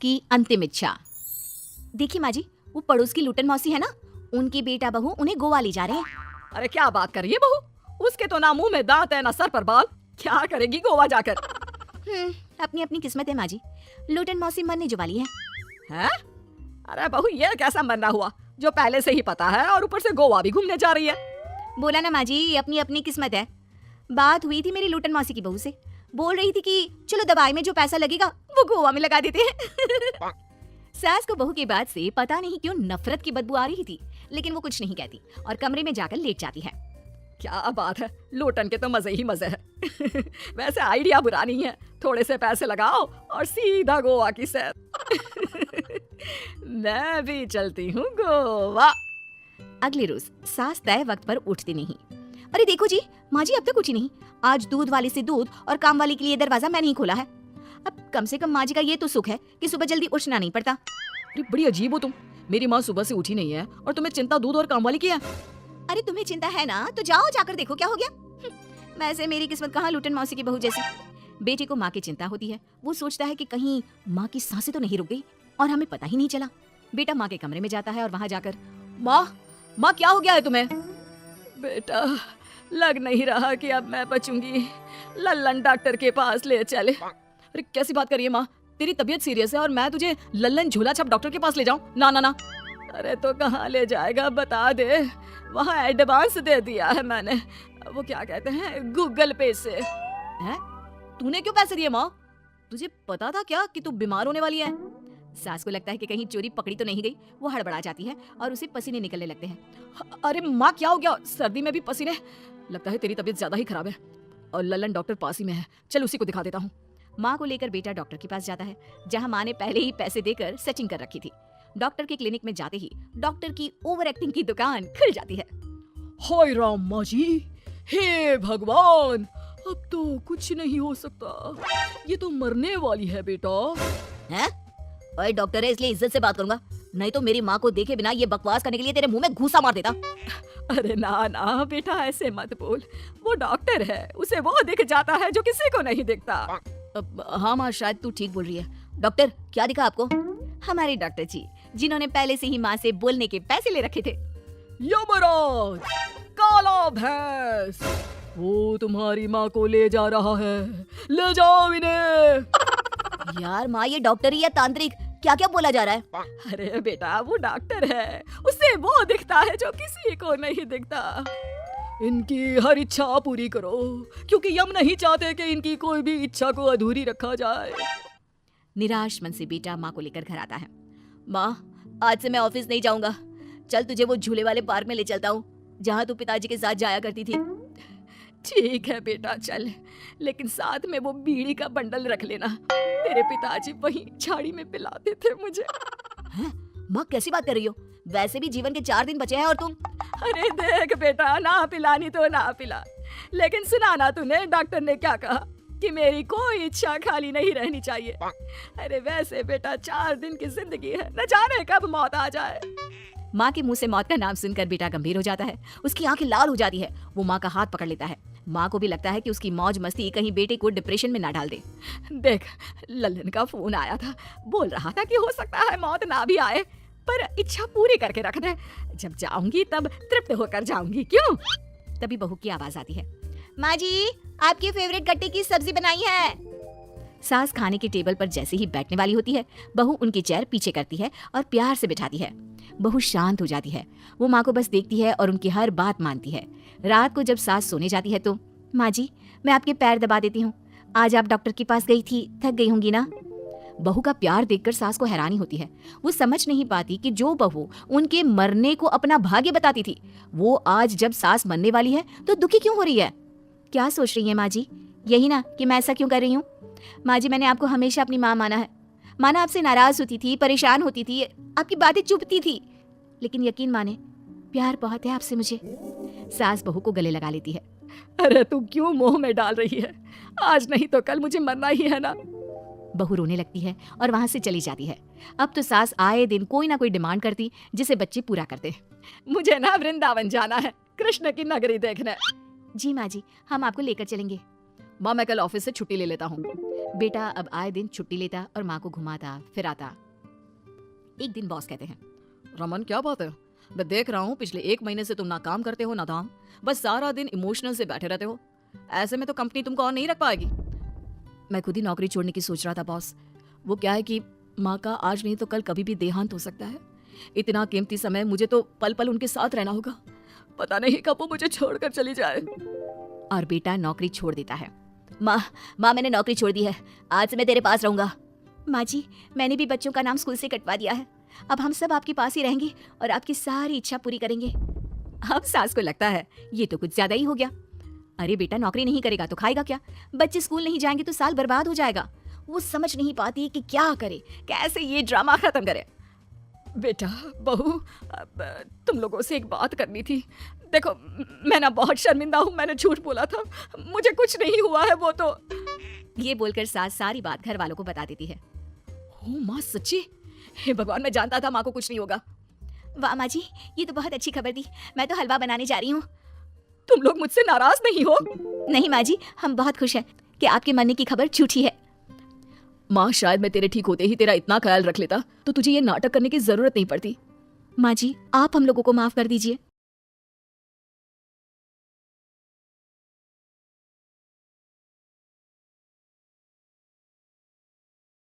की अंतिम इच्छा। देखिए माँ जी, वो पड़ोस की लुटन मौसी है ना, उनकी बेटा बहू उन्हें गोवा ले जा रहे हैं। अरे क्या बात कर रही है बहू, उसके तो ना मुंह में दांत है ना सर पर बाल, क्या करेगी गोवा जाकर? अपनी अपनी किस्मत है माँ जी, लुटन मौसी मरने जो वाली है। हैं? अरे बहू ये कैसा मरना हुआ जो पहले से ही पता है और ऊपर से गोवा भी घूमने जा रही है? बोला ना माँ जी, अपनी अपनी किस्मत है। बात हुई थी मेरी लुटन मौसी की बहू से, बोल रही थी कि चलो दवाई में जो पैसा लगेगा वो गोवा में लगा देते हैं। सास को बहू की बात से पता नहीं क्यों नफरत की बदबू आ रही थी, लेकिन वो कुछ नहीं कहती और कमरे में जाकर लेट जाती है। क्या बात है, लूटन के तो मजे ही मजे है। वैसे आइडिया बुरा नहीं है, थोड़े से पैसे लगाओ और सीधा गोवा की सैर। मैं भी चलती हूँ गोवा। अगले रोज सास तय वक्त पर उठती नहीं। अरे देखो जी, माँ जी अब तक उठी नहीं। आज दूध वाले से दूध और काम वाले के लिए दरवाजा मैंने ही खोला है। अब कम से कम माँ जी का ये तो सुख है कि सुबह जल्दी उठना नहीं पड़ता। अरे बड़ी अजीब हो तुम, मेरी माँ सुबह से उठी नहीं है और तुम्हें चिंता दूध और काम वाली की है। अरे तुम्हें चिंता है ना तो जाओ जाकर देखो क्या हो गया। वैसे मेरी किस्मत कहाँ लुटन मौसी की बहू जैसी। बेटे को माँ की चिंता होती है, वो सोचता है कि कहीं माँ की सांसें तो नहीं रुक गई और हमें पता ही नहीं चला। बेटा माँ के कमरे में जाता है और वहाँ जाकर, माँ क्या हो गया है तुम्हें? बेटा लग नहीं रहा कि अब मैं बचूंगी, लल्लन डॉक्टर के पास ले चले। अरे कैसी बात कर रही है माँ, तेरी तबीयत सीरियस है और मैं तुझे लल्लन झोला छाप डॉक्टर के पास ले जाऊं? ना ना ना। अरे तो कहाँ ले जाएगा बता दे, वहाँ एडवांस दे दिया है मैंने, वो क्या कहते हैं गूगल पे से। हैं? तूने क्यों पैसे दिए माँ? तुझे पता था क्या कि तू बीमार होने वाली है? सास को लगता है कि कहीं चोरी पकड़ी तो नहीं गई। वो हड़बड़ा जाती है और उसे पसीने निकलने लगते हैं। अरे माँ क्या हो गया, सर्दी में भी पसीने? लगता है तेरी तबीयत ज्यादा ही खराब है और लल्लन डॉक्टर पास ही में है, चल उसी को दिखा देता हूँ। माँ को लेकर बेटा डॉक्टर के पास जाता है, जहाँ माँ ने पहले ही पैसे देकर सेटिंग कर रखी थी। डॉक्टर के क्लिनिक में जाते ही डॉक्टर की ओवर एक्टिंग की दुकान खुल जाती है। हाय राम माँ जी, हे भगवान, अब तो कुछ नहीं हो सकता, ये तो मरने वाली है बेटा। हैं? ओए डॉक्टर है इसलिए इज्जत से बात करूंगा, नहीं तो मेरी माँ को देखे बिना ये बकवास करने के लिए तेरे मुंह में घूसा मार देता। अरे ना ना बेटा ऐसे मत बोल, वो डॉक्टर है, उसे वो दिख जाता है जो किसी को नहीं दिखता। हाँ माँ शायद तू ठीक बोल रही है। डॉक्टर क्या दिखा आपको? हमारे डॉक्टर जी, जिन्होंने पहले से ही माँ से बोलने के पैसे ले रखे थे। यमराज, काला भैंस, वो तुम्हारी माँ को ले जा रहा है, ले जाओ इन्हें। यार माँ ये डॉक्टर ही या तांत्रिक, क्या क्या बोला जा रहा है? अरे बेटा वो डॉक्टर है, उसे वो दिखता है जो किसी को नहीं दिखता। इनकी हर इच्छा पूरी करो, क्योंकि यम नहीं चाहते कि इनकी कोई भी इच्छा को अधूरी रखा जाए। निराश मन से बेटा माँ को लेकर घर आता है। माँ आज से मैं ऑफिस नहीं जाऊंगा, चल तुझे वो झूले वाले पार्क में ले चलता हूँ जहाँ तू पिताजी के साथ जाया करती थी। ठीक है बेटा चल, लेकिन साथ में वो बीड़ी का बंडल रख लेना, तेरे पिताजी वहीं झाड़ी में पिलाते थे मुझे। हैं? माँ कैसी बात कर रही हो? वैसे भी जीवन के 4 दिन बचे हैं और तुम। अरे देख बेटा, ना पिलानी तो ना पिला, लेकिन सुना ना तूने डॉक्टर ने क्या कहा कि मेरी कोई इच्छा खाली नहीं रहनी चाहिए। अरे वैसे बेटा 4 दिन की जिंदगी है, न जाने कब मौत आ जाए। माँ के मुंह से मौत का नाम सुनकर बेटा गंभीर हो जाता है, उसकी आंखें लाल हो जाती है। वो माँ का हाथ पकड़ लेता है। माँ को भी लगता है कि उसकी मौज मस्ती कहीं बेटे को डिप्रेशन में ना डाल दे। देख लल्लन का फोन आया था, बोल रहा था कि हो सकता है मौत ना भी आए, पर इच्छा पूरी करके रख दे, जब जाऊंगी तब तृप्त होकर जाऊंगी, क्यों? तभी बहू की आवाज आती है, माँ जी आपकी फेवरेट गट्टे की सब्जी बनाई है। सास खाने के टेबल पर जैसे ही बैठने वाली होती है, बहू उनकी चेयर पीछे करती है और प्यार से बिठाती है। बहू शांत हो जाती है, वो माँ को बस देखती है और उनकी हर बात मानती है। रात को जब सास सोने जाती है तो, माँ जी मैं आपके पैर दबा देती हूँ, आज आप डॉक्टर के पास गई थी, थक गई होंगी ना। बहू का प्यार देखकर सास को हैरानी होती है। वो समझ नहीं पाती कि जो बहू उनके मरने को अपना भाग्य बताती थी, वो आज जब सास मरने वाली है तो दुखी क्यों हो रही है। क्या सोच रही है माँ जी? यही ना कि मैं ऐसा क्यों कर रही हूँ? माँ जी मैंने आपको हमेशा अपनी माँ माना है। माना आपसे नाराज होती थी, परेशान होती थी, आपकी बातें चुभती थी, लेकिन यकीन माने प्यार बहुत है आपसे मुझे। सास बहू को गले लगा लेती है। अरे तू क्यों मोह में डाल रही है, आज नहीं तो कल मुझे मरना ही है ना। बहू रोने लगती है और वहां से चली जाती है। अब तो सास आए दिन कोई ना कोई डिमांड करती जिसे बच्चे पूरा करते। मुझे ना वृंदावन जाना है, कृष्ण की नगरी देखने। जी माँ जी हम आपको लेकर चलेंगे। माँ मैं कल ऑफिस से छुट्टी ले लेता हूँ। बेटा अब आए दिन छुट्टी लेता और माँ को घुमाता फिराता। एक दिन बॉस कहते हैं, रमन क्या बात है, मैं देख रहा हूँ पिछले 1 महीने से तुम ना काम करते हो ना धाम, बस सारा दिन इमोशनल से बैठे रहते हो। ऐसे में तो कंपनी तुमको और नहीं रख पाएगी। मैं खुद ही नौकरी छोड़ने की सोच रहा था बॉस। वो क्या है कि माँ का आज नहीं तो कल कभी भी देहांत हो सकता है। इतना कीमती समय मुझे तो पल पल उनके साथ रहना होगा। पता नहीं कब वो मुझे छोड़कर चली जाए। और बेटा नौकरी छोड़ देता है। माँ मैंने नौकरी छोड़ दी है, आज से मैं तेरे पास रहूंगा। माँ जी मैंने भी बच्चों का नाम स्कूल से कटवा दिया है, अब हम सब आपके पास ही रहेंगे और आपकी सारी इच्छा पूरी करेंगे। अब सास को लगता है ये तो कुछ ज्यादा ही हो गया। अरे बेटा नौकरी नहीं करेगा तो खाएगा क्या, बच्चे स्कूल नहीं जाएंगे तो साल बर्बाद हो जाएगा। वो समझ नहीं पाती कि क्या करे, कैसे ये ड्रामा खत्म करे। बेटा बहू अब तुम लोगों से एक बात करनी थी। देखो मैं ना बहुत शर्मिंदा हूँ, मैंने झूठ बोला था, मुझे कुछ नहीं हुआ है। वो तो ये बोलकर सास सारी बात घर वालों को बता देती है। ओ माँ सच्ची, हे भगवान मैं जानता था माँ को कुछ नहीं होगा। वाह माँ जी ये तो बहुत अच्छी खबर दी, मैं तो हलवा बनाने जा रही हूँ। तुम लोग मुझसे नाराज नहीं हो? नहीं माँ जी हम बहुत खुश हैं कि आपके मरने की खबर झूठी है। माँ शायद मैं तेरे ठीक होते ही तेरा इतना ख्याल रख लेता तो तुझे ये नाटक करने की जरूरत नहीं पड़ती। माँ जी आप हम लोगों को माफ कर दीजिए।